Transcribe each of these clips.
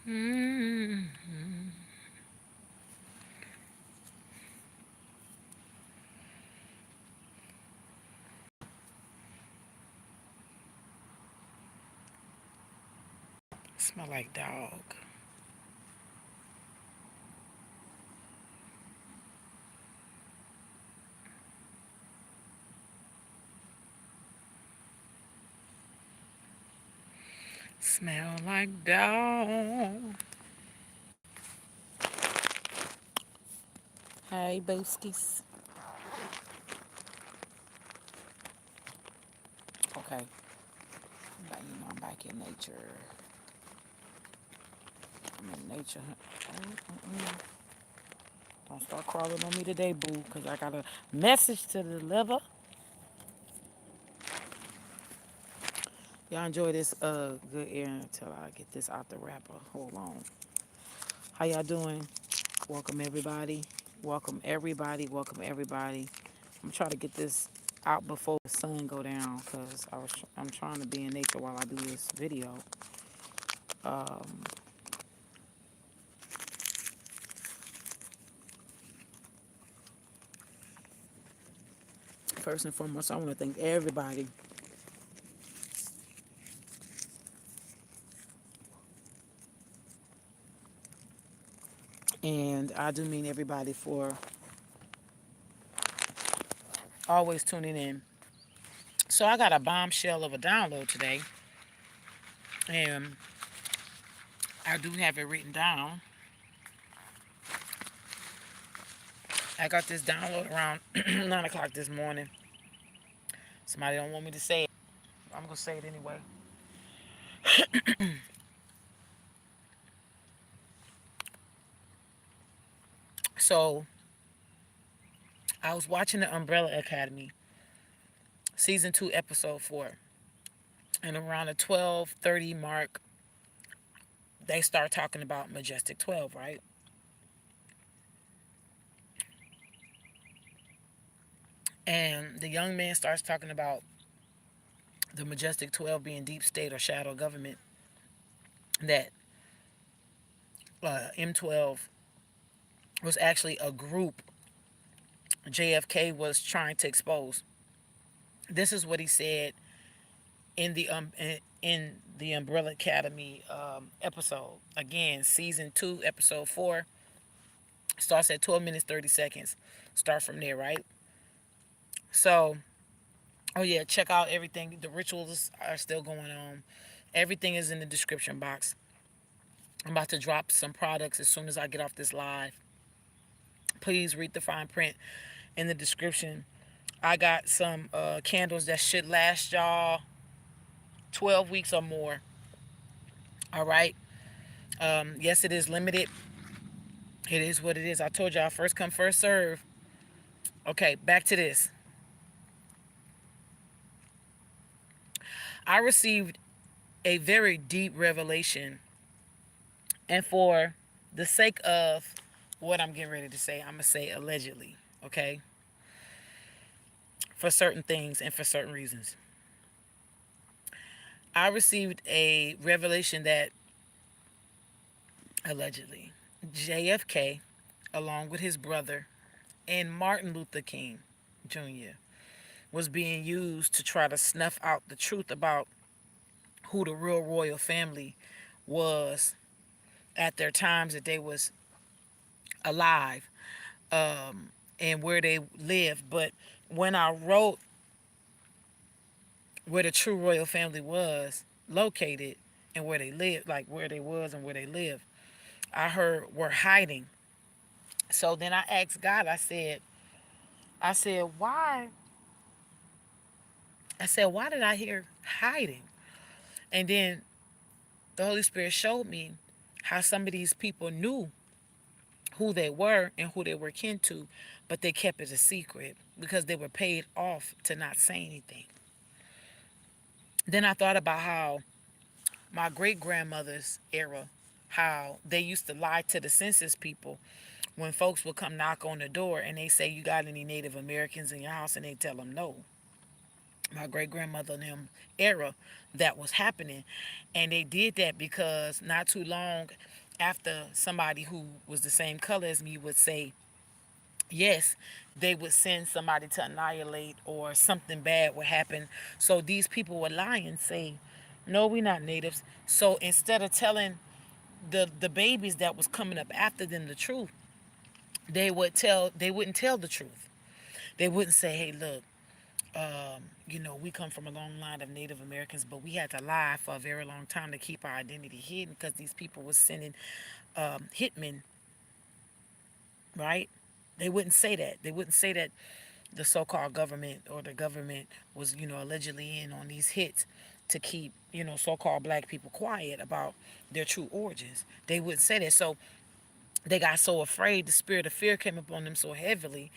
Mm. Smell like dog. Smell like dog. Hey, Booskies. Okay. But you know, I'm back in nature. I'm in nature. Don't start crawling on me today, boo, because I got a message to deliver. Y'all enjoy this good air until I get this out the wrapper. Hold on. How y'all doing? Welcome everybody. Welcome everybody. Welcome everybody. I'm trying to get this out before the sun go down because I'm trying to be in nature while I do this video. First and foremost, I want to thank everybody. And I do mean everybody for always tuning in. So I got a bombshell of a download today. And I do have it written down. I got this download around 9 o'clock this morning. Somebody don't want me to say it. I'm going to say it anyway. So I was watching the Umbrella Academy, season 2, episode 4. And around the 12:30 mark, they start talking about Majestic 12, right? And the young man starts talking about the Majestic 12 being deep state or shadow government, that M12 was actually a group JFK was trying to expose. This is what he said in the Umbrella Academy episode. Again, season 2, episode 4, starts at 12 minutes 30 seconds. Start from there, right? So, oh yeah, check out everything. The rituals are still going on. Everything is in the description box. I'm about to drop some products as soon as I get off this live. Please read the fine print in the description. I got some candles that should last y'all 12 weeks or more. All right. Yes, it is limited. It is what it is. I told y'all, first come, first serve. Okay, back to this. I received a very deep revelation, and for the sake of what I'm getting ready to say, I'm going to say allegedly, okay? For certain things and for certain reasons. I received a revelation that allegedly JFK, along with his brother and Martin Luther King Jr., was being used to try to snuff out the truth about who the real royal family was at their times that they was alive, and where they lived. But when I wrote where the true royal family was located and where they lived, like where they was and where they lived, I heard were hiding. So then I asked God, I said, why? I said, why did I hear hiding? And then the Holy Spirit showed me how some of these people knew who they were and who they were kin to, but they kept it a secret because they were paid off to not say anything. Then I thought about how my great grandmother's era, how they used to lie to the census people when folks would come knock on the door and they say, you got any Native Americans in your house? And they tell them no. my great grandmother and them era that was happening. And they did that because not too long after somebody who was the same color as me would say yes, they would send somebody to annihilate or something bad would happen. So these people would lie and say, no, we're not natives. So instead of telling the babies that was coming up after them the truth, they wouldn't tell the truth. They wouldn't say, hey, look, we come from a long line of Native Americans, but we had to lie for a very long time to keep our identity hidden because these people was sending hitmen, right? They wouldn't say that. They wouldn't say that the so-called government or the government was, allegedly in on these hits to keep, so-called black people quiet about their true origins. They wouldn't say that. So they got so afraid, the spirit of fear came upon them so heavily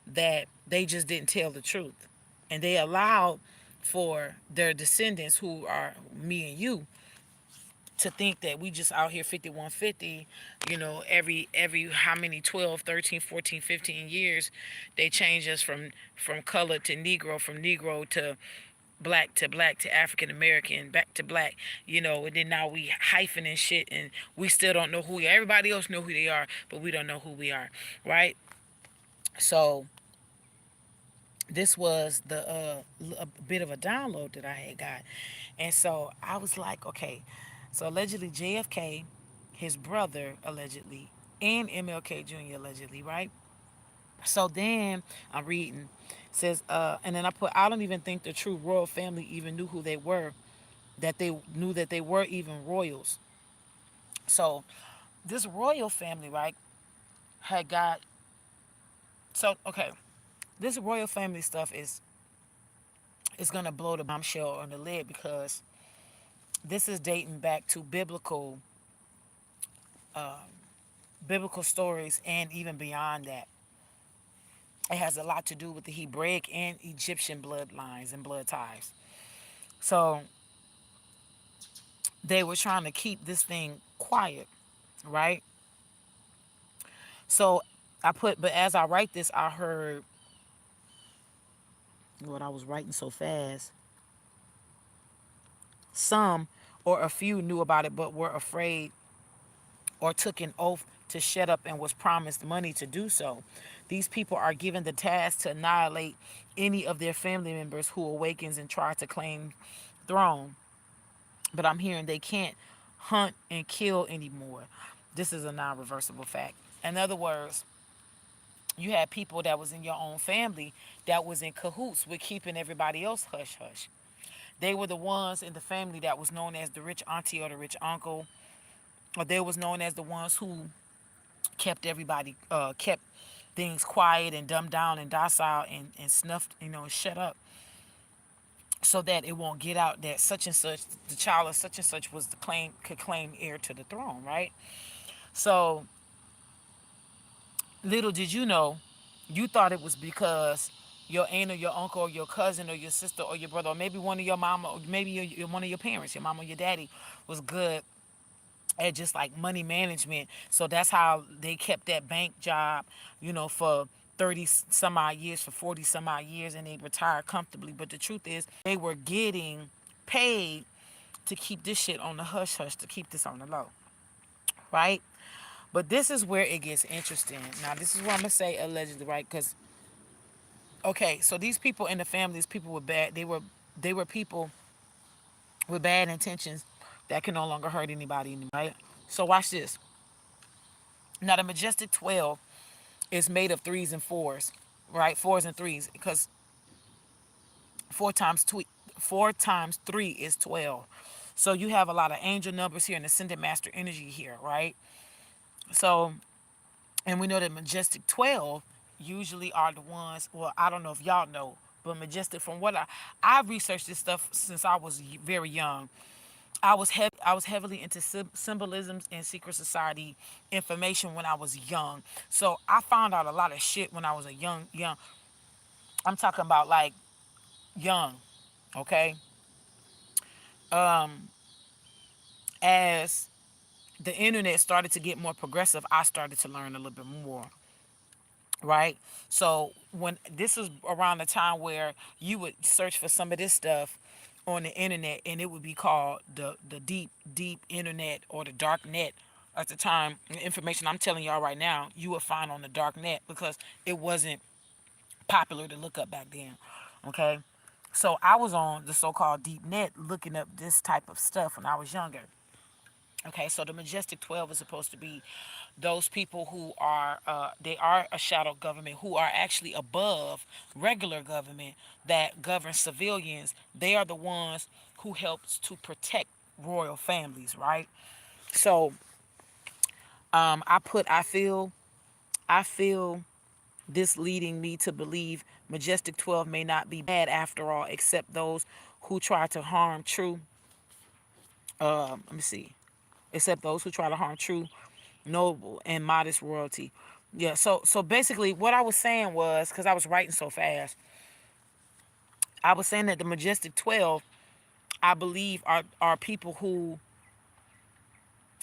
that they just didn't tell the truth. And they allowed for their descendants, who are me and you, to think that we just out here 5150, every how many 12, 13, 14, 15 years they change us from color to negro, from negro to black to African American, back to black, and then now we hyphen and shit, and we still don't know who we are. Everybody else know who they are, but we don't know who we are, right? So this was a bit of a download that I had got. And so I was like, okay, so allegedly JFK, his brother allegedly, and MLK Jr. allegedly, right? So then I'm reading, says, and then I put, I don't even think the true royal family even knew who they were, that they knew that they were even royals. So this royal family, right, had got, so, okay, this royal family stuff is going to blow the bombshell on the lid, because this is dating back to biblical stories, and even beyond that. It has a lot to do with the Hebraic and Egyptian bloodlines and blood ties. So they were trying to keep this thing quiet, right? So but as I write this, I heard what I was writing so fast. Some or a few knew about it but were afraid or took an oath to shut up and was promised money to do so. These people are given the task to annihilate any of their family members who awakens and try to claim throne. But I'm hearing they can't hunt and kill anymore. This is a non-reversible fact. In other words, you had people that was in your own family that was in cahoots with keeping everybody else hush hush. They were the ones in the family that was known as the rich auntie or the rich uncle, or they was known as the ones who kept things quiet and dumbed down and docile, and snuffed, shut up, so that it won't get out that such and such, the child of such and such, was the could claim heir to the throne, right? So little did you know, you thought it was because your aunt or your uncle or your cousin or your sister or your brother, or maybe one of your mama, or maybe one of your parents, your mama or your daddy, was good at just like money management. So that's how they kept that bank job, for 30 some odd years, for 40 some odd years, and they retired comfortably. But the truth is, they were getting paid to keep this shit on the hush hush, to keep this on the low, right? But this is where it gets interesting. Now, this is what I'm gonna say allegedly, right? Because, okay, so these people in the family, these people were bad. They were people with bad intentions that can no longer hurt anybody, right? So watch this. Now, the Majestic 12 is made of threes and fours, right? Fours and threes, because four times two, 4 times 3 is 12. So you have a lot of angel numbers here and ascended master energy here, right? So, and we know that Majestic 12 usually are the ones, well, I don't know if y'all know, but Majestic, from what I've researched this stuff since I was very young. I was heavily into symbolisms and secret society information when I was young. So I found out a lot of shit when I was a young. I'm talking about like young, okay? As the internet started to get more progressive, I started to learn a little bit more. right? So when this is around the time where you would search for some of this stuff on the internet, and it would be called the deep internet or the dark net. At the time, the information I'm telling y'all right now, you would find on the dark net because it wasn't popular to look up back then. Okay, so I was on the so-called deep net looking up this type of stuff when I was younger. Okay, so the Majestic 12 is supposed to be those people who are, they are a shadow government, who are actually above regular government that governs civilians. They are the ones who helps to protect royal families, right? So I feel this leading me to believe Majestic 12 may not be bad after all, except those who try to harm true, let me see, except those who try to harm true, noble, and modest royalty. Yeah, so basically what I was saying was, because I was writing so fast, I was saying that the Majestic 12, I believe, are people who,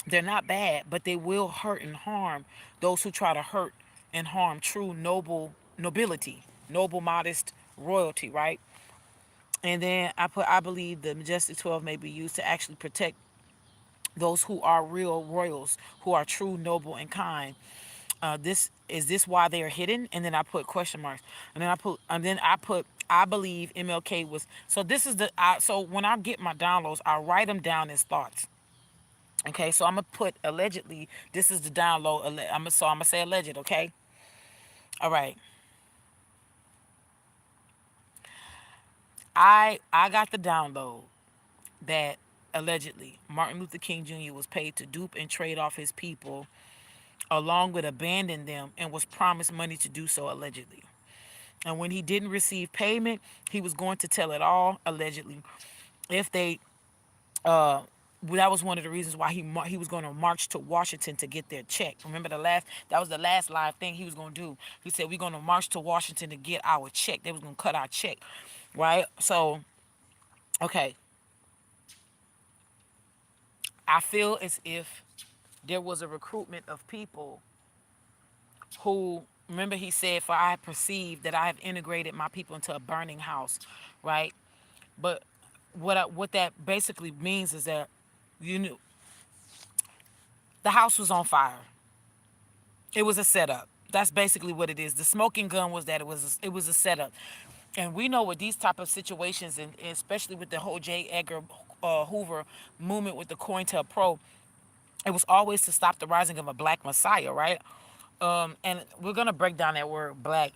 they're not bad, but they will hurt and harm those who try to hurt and harm true noble nobility, noble, modest royalty, right? And then I believe the Majestic 12 may be used to actually protect those who are real royals, who are true, noble, and kind. This why they are hidden? And then I put question marks. And then I put I believe MLK was, so this is so when I get my downloads, I write them down as thoughts. Okay, so I'm gonna put allegedly. This is the download. I'm gonna say alleged. Okay, all right. I got the download that allegedly Martin Luther King Jr. was paid to dupe and trade off his people, along with abandon them, and was promised money to do so allegedly. And when he didn't receive payment, he was going to tell it all allegedly. If they, that was one of the reasons why he was going to march to Washington to get their check. Remember that was the last live thing he was going to do. He said we're going to march to Washington to get our check. They was going to cut our check, right? So, okay, I feel as if there was a recruitment of people who, remember he said, for I perceive that I have integrated my people into a burning house, right? But what that basically means is that you knew the house was on fire. It was a setup. That's basically what it is. The smoking gun was that it was a setup. And we know with these type of situations, and especially with the whole J. Edgar Hoover movement with the COINTELPRO, it was always to stop the rising of a black messiah, right? And we're gonna break down that word black,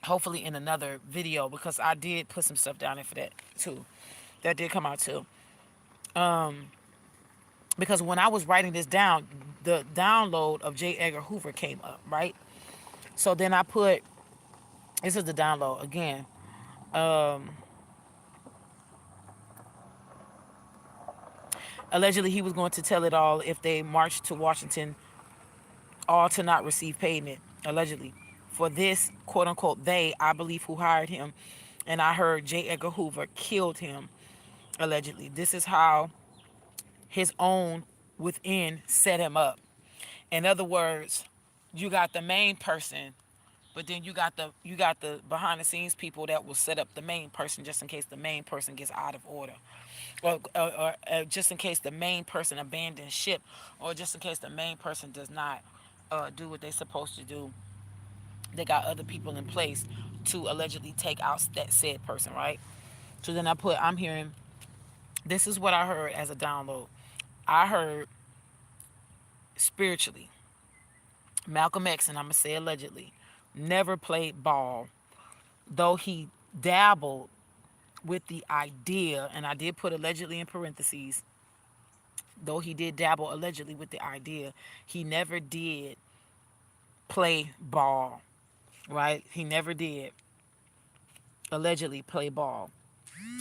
hopefully in another video, because I did put some stuff down there for that too. That did come out too. Because when I was writing this down, the download of J. Edgar Hoover came up, right? So then I put, this is the download again. Allegedly, he was going to tell it all if they marched to Washington, all to not receive payment. Allegedly, for this quote unquote they, I believe, who hired him, and I heard J. Edgar Hoover killed him. Allegedly, this is how his own within set him up. In other words, you got the main person, but then you got the behind the scenes people that will set up the main person just in case the main person gets out of order, or just in case the main person abandons ship, or just in case the main person does not do what they're supposed to do. They got other people in place to allegedly take out that said person, right? So then I'm hearing, this is what I heard as a download. I heard spiritually, Malcolm X, and I'm gonna say allegedly, never played ball, though he dabbled with the idea, and I did put allegedly in parentheses, though he did dabble allegedly with the idea, he never did play ball, right? He never did allegedly play ball.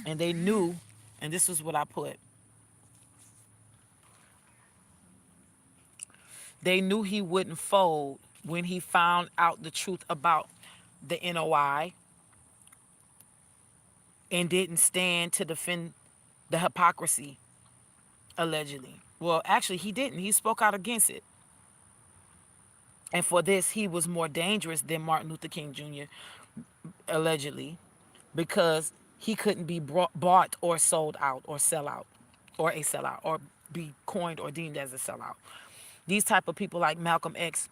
And they knew, and this is what I put, they knew he wouldn't fold when he found out the truth about the NOI, and didn't stand to defend the hypocrisy, allegedly. Well, actually, he didn't. He spoke out against it. And for this, he was more dangerous than Martin Luther King Jr., allegedly, because he couldn't be bought or sold out or sell out or a sellout or be coined or deemed as a sellout. These type of people like Malcolm X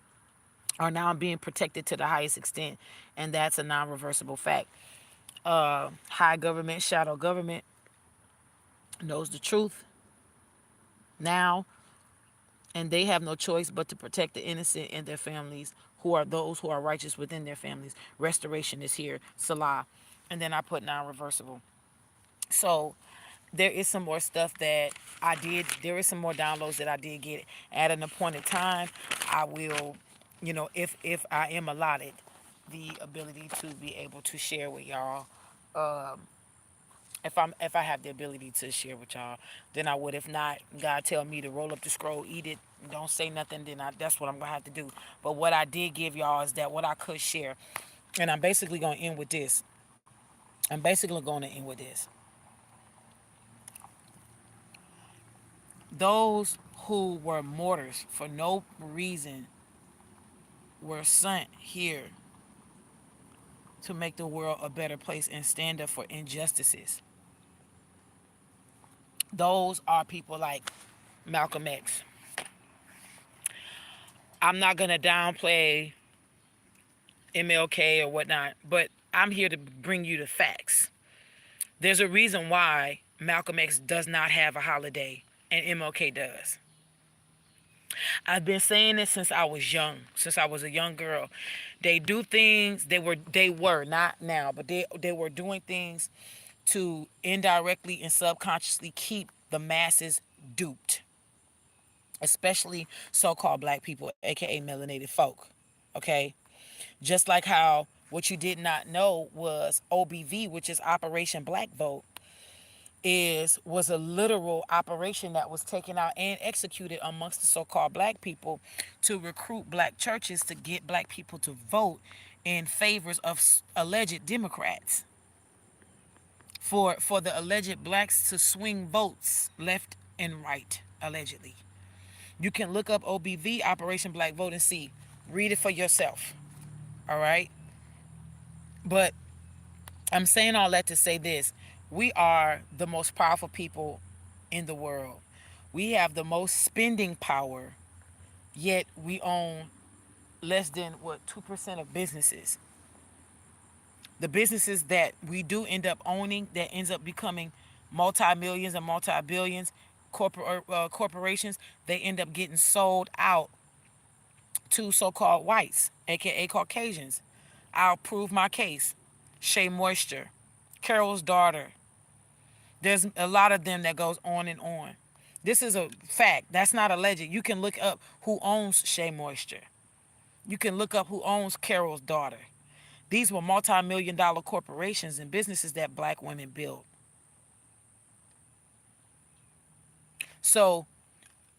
are now being protected to the highest extent, and that's a non-reversible fact. High government, shadow government knows the truth now, and they have no choice but to protect the innocent and their families, who are those who are righteous within their families. Restoration is here, Salah. And then I put non-reversible. So there is some more stuff that I did. There is some more downloads that I did get at an appointed time. I will, if I am allotted the ability to be able to share with y'all. If I have the ability to share with y'all, then I would. If not, God tell me to roll up the scroll, eat it, don't say nothing. Then that's what I'm gonna have to do. But what I did give y'all is that what I could share, and I'm basically gonna end with this. I'm basically going to end with this. Those who were martyrs for no reason were sent here to make the world a better place and stand up for injustices. Those are people like Malcolm X. I'm not going to downplay MLK or whatnot, but I'm here to bring you the facts. There's a reason why Malcolm X does not have a holiday and MLK does. I've been saying this since I was young, since I was a young girl. They do things, they were not now, but they were doing things to indirectly and subconsciously keep the masses duped, especially so-called black people, aka melanated folk. Okay? Just like how what you did not know was OBV, which is Operation Black Vote, was a literal operation that was taken out and executed amongst the so-called black people to recruit black churches to get black people to vote in favors of alleged Democrats, for the alleged blacks to swing votes left and right, allegedly. You can look up OBV, Operation Black Vote, and see. Read it for yourself. All right? But I'm saying all that to say this. We are the most powerful people in the world. We have the most spending power, yet we own less than 2% of businesses. The businesses that we do end up owning, that ends up becoming multi-millions and multi-billions corporations, they end up getting sold out to so-called whites, aka Caucasians. I'll prove my case. Shea Moisture, Carol's daughter. There's a lot of them that goes on and on. This is a fact. That's not alleged. You can look up who owns Shea Moisture. You can look up who owns Carol's daughter. These were multi-million-dollar corporations and businesses that black women built. So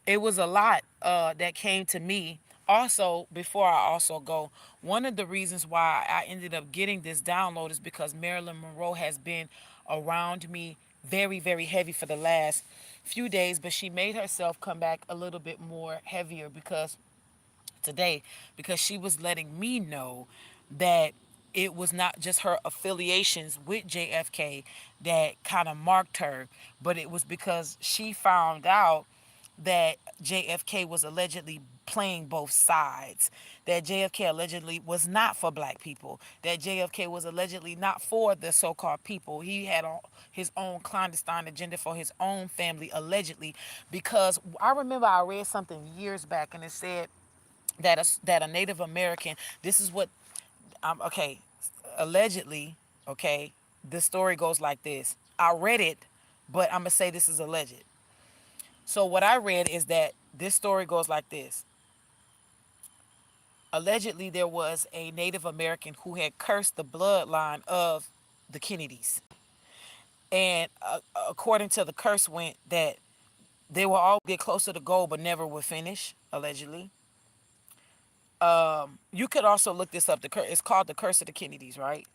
it was a lot that came to me. Also, before I also go, one of the reasons why I ended up getting this download is because Marilyn Monroe has been around me very, very heavy for the last few days, but she made herself come back a little bit more heavier today, because she was letting me know that it was not just her affiliations with JFK that kind of marked her, but it was because she found out that JFK was allegedly playing both sides, that JFK allegedly was not for black people, that JFK was allegedly not for the so-called people. He had his own clandestine agenda for his own family, allegedly, because I remember I read something years back and it said that a Native American, this is what, okay, allegedly, okay, the story goes like this. I read it, but I'm going to say this is alleged. So what I read is that this story goes like this. Allegedly, there was a Native American who had cursed the bloodline of the Kennedys. And according to the curse went that they will all get closer to gold but never would finish, allegedly. You could also look this up. It's called the Curse of the Kennedys, right?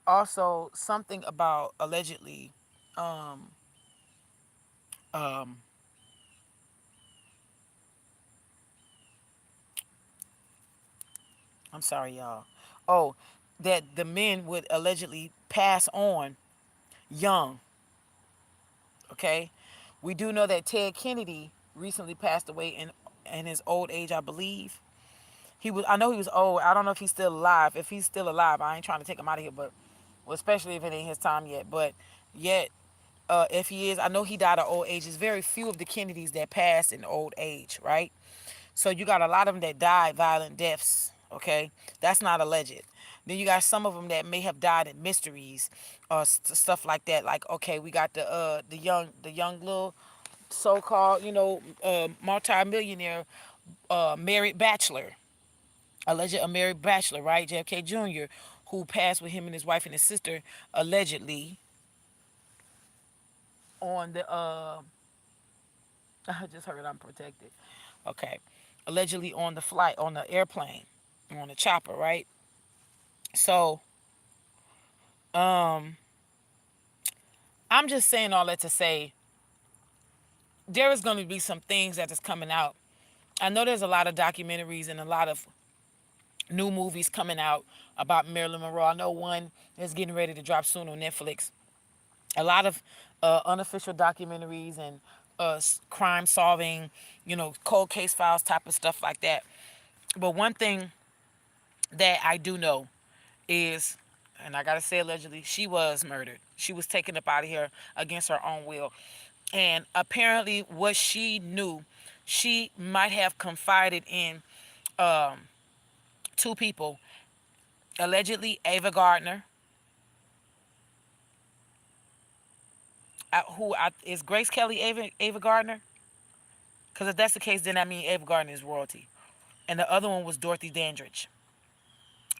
Also, something about allegedly, um, I'm sorry, y'all. Oh, that the men would allegedly pass on young. Okay, we do know that Ted Kennedy recently passed away in his old age, I believe. He was. I know he was old. I don't know if he's still alive. If he's still alive, I ain't trying to take him out of here, but well, especially if it ain't his time yet. But yet, if he is, I know he died of old age. There's very few of the Kennedys that passed in old age, right? So you got a lot of them that died violent deaths. Okay, that's not alleged. Then you got some of them that may have died in mysteries, or stuff like that. Like, okay, we got the young little so-called, multi-millionaire, married bachelor, alleged a married bachelor, right? JFK Jr., who passed with him and his wife and his sister, allegedly on the I just heard I'm protected. Okay. Allegedly on the flight, on the airplane, on the chopper, right? So, um, I'm just saying all that to say there is going to be some things that is coming out. I know there's a lot of documentaries and a lot of new movies coming out about Marilyn Monroe. I know one is getting ready to drop soon on Netflix. A lot of unofficial documentaries and crime solving, cold case files type of stuff like that. But one thing that I do know is, and I gotta say allegedly, she was murdered. She was taken up out of here against her own will. And apparently what she knew, she might have confided in two people. Allegedly Ava Gardner, is Grace Kelly Ava Gardner? Because if that's the case, then I mean Ava Gardner is royalty. And the other one was Dorothy Dandridge.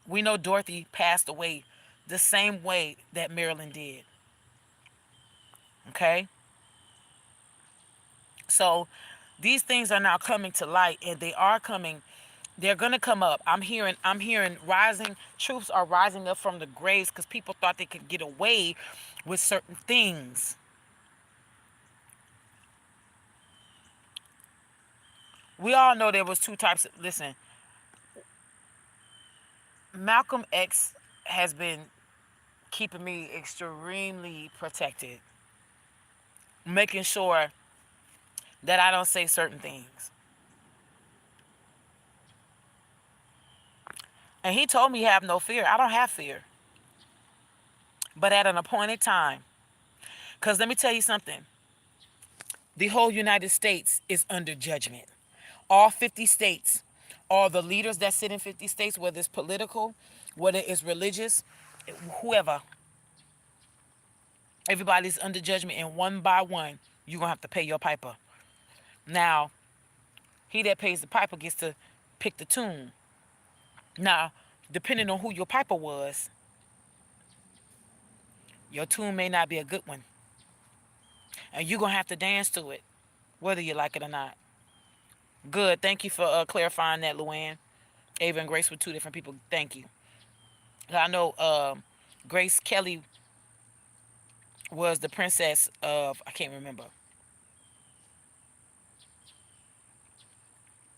We know Dorothy passed away the same way that Marilyn did. Okay? So these things are now coming to light, and they are coming. They're gonna come up. I'm hearing rising troops are rising up from the graves because people thought they could get away with certain things. We all know there was two types of, listen, Malcolm X has been keeping me extremely protected, making sure that I don't say certain things. And he told me have no fear. I don't have fear. But at an appointed time. Because let me tell you something. The whole United States is under judgment. All 50 states, all the leaders that sit in 50 states, whether it's political, whether it's religious, whoever, everybody's under judgment. And one by one, you're going to have to pay your piper. Now, he that pays the piper gets to pick the tune. Now, depending on who your piper was, your tune may not be a good one. And you're going to have to dance to it, whether you like it or not. Good. Thank you for clarifying that, Luann. Ava and Grace were two different people. Thank you. I know Grace Kelly was the princess of, I can't remember.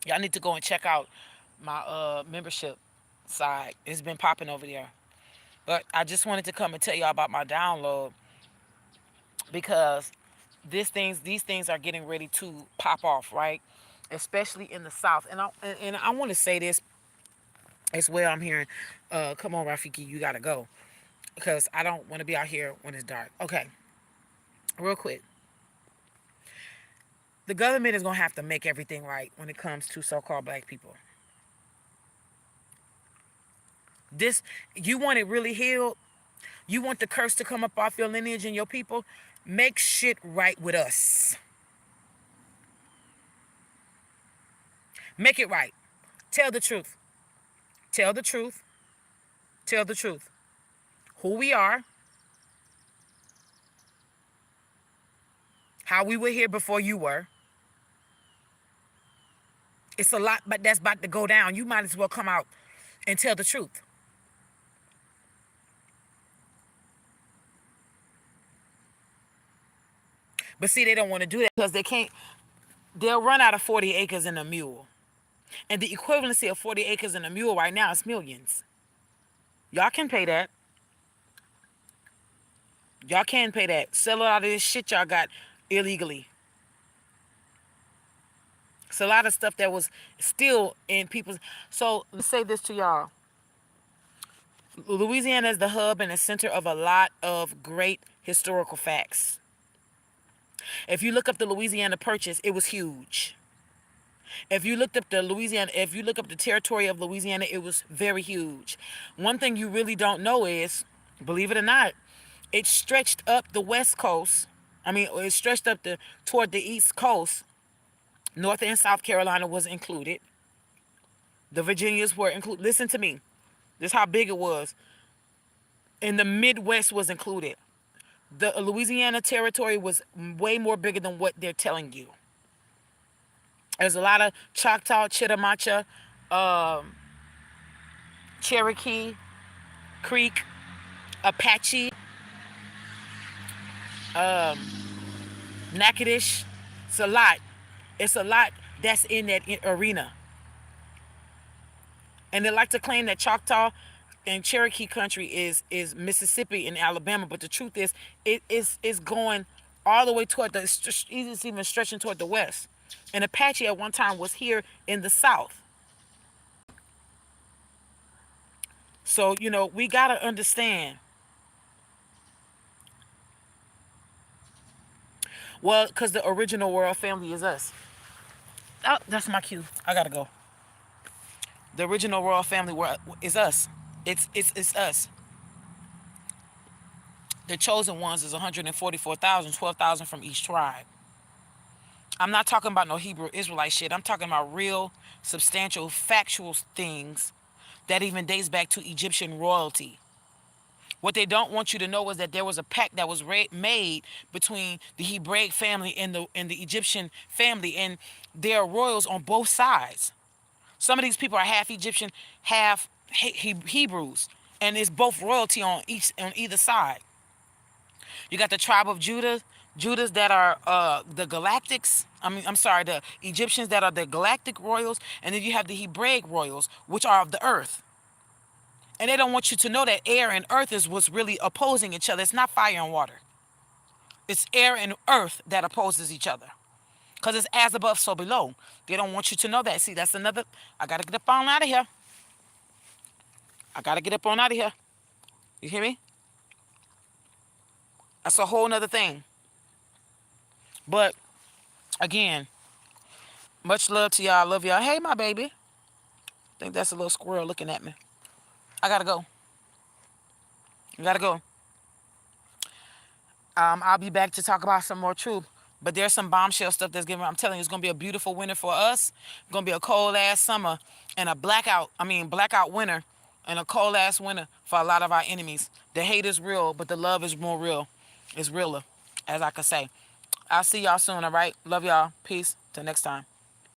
Y'all need to go and check out my membership side. It's been popping over there. But I just wanted to come and tell y'all about my download because these things are getting ready to pop off, right? Especially in the South. And I want to say this as well. I'm hearing, come on, Rafiki, you gotta go because I don't want to be out here when it's dark. Okay, real quick. The government is gonna have to make everything right when it comes to so-called black people. This, you want it really healed? You want the curse to come up off your lineage and your people? Make shit right with us. Make it right. Tell the truth. Tell the truth. Tell the truth. Who we are, how we were here before you were. It's a lot, but that's about to go down. You might as well come out and tell the truth. But see, they don't want to do that because they can't. They'll run out of 40 acres and a mule. And the equivalency of 40 acres and a mule right now is millions. Y'all can pay that. Y'all can pay that. Sell a lot of this shit y'all got illegally. It's a lot of stuff that was still in people's. So let's say this to y'all. Louisiana is the hub and the center of a lot of great historical facts. If you look up the Louisiana Purchase, it was huge. If you looked up the Louisiana, if you look up the territory of Louisiana, it was very huge. One thing you really don't know is, believe it or not, it stretched up the west coast. I mean, it stretched up toward the east coast. North and South Carolina was included. The Virginias were included. Listen to me. This is how big it was. And the Midwest was included. The Louisiana territory was way more bigger than what they're telling you. There's a lot of Choctaw, Chitimacha, Cherokee, Creek, Apache, Natchitoches. It's a lot. It's a lot that's in that arena. And they like to claim that Choctaw and Cherokee country is Mississippi and Alabama, but the truth is, it is going all the way toward it's even stretching toward the west. And Apache at one time was here in the south. So, we got to understand. Well, because the original royal family is us. Oh, that's my cue. I got to go. The original royal family is us. It's us. The chosen ones is 144,000, 12,000 from each tribe. I'm not talking about no Hebrew Israelite shit. I'm talking about real, substantial, factual things that even dates back to Egyptian royalty. What they don't want you to know is that there was a pact that was made between the Hebraic family and the Egyptian family, and there are royals on both sides. Some of these people are half Egyptian, half Hebrews, and it's both royalty on either side. You got the tribe of Judahs that are the Galactics. The Egyptians that are the Galactic royals, and then you have the Hebraic royals, which are of the earth. And they don't want you to know that air and earth is what's really opposing each other. It's not fire and water. It's air and earth that opposes each other. Because it's as above, so below. They don't want you to know that. See, that's another. I got to get up on out of here. You hear me? That's a whole nother thing. But, again, much love to y'all. Love y'all. Hey, my baby. I think that's a little squirrel looking at me. I got to go. I'll be back to talk about some more truth. But there's some bombshell stuff that's given. I'm telling you, it's going to be a beautiful winter for us. It's going to be a cold-ass summer and a blackout winter and a cold-ass winter for a lot of our enemies. The hate is real, but the love is more real. It's realer, as I could say. I'll see y'all soon, all right? Love y'all. Peace. Till next time.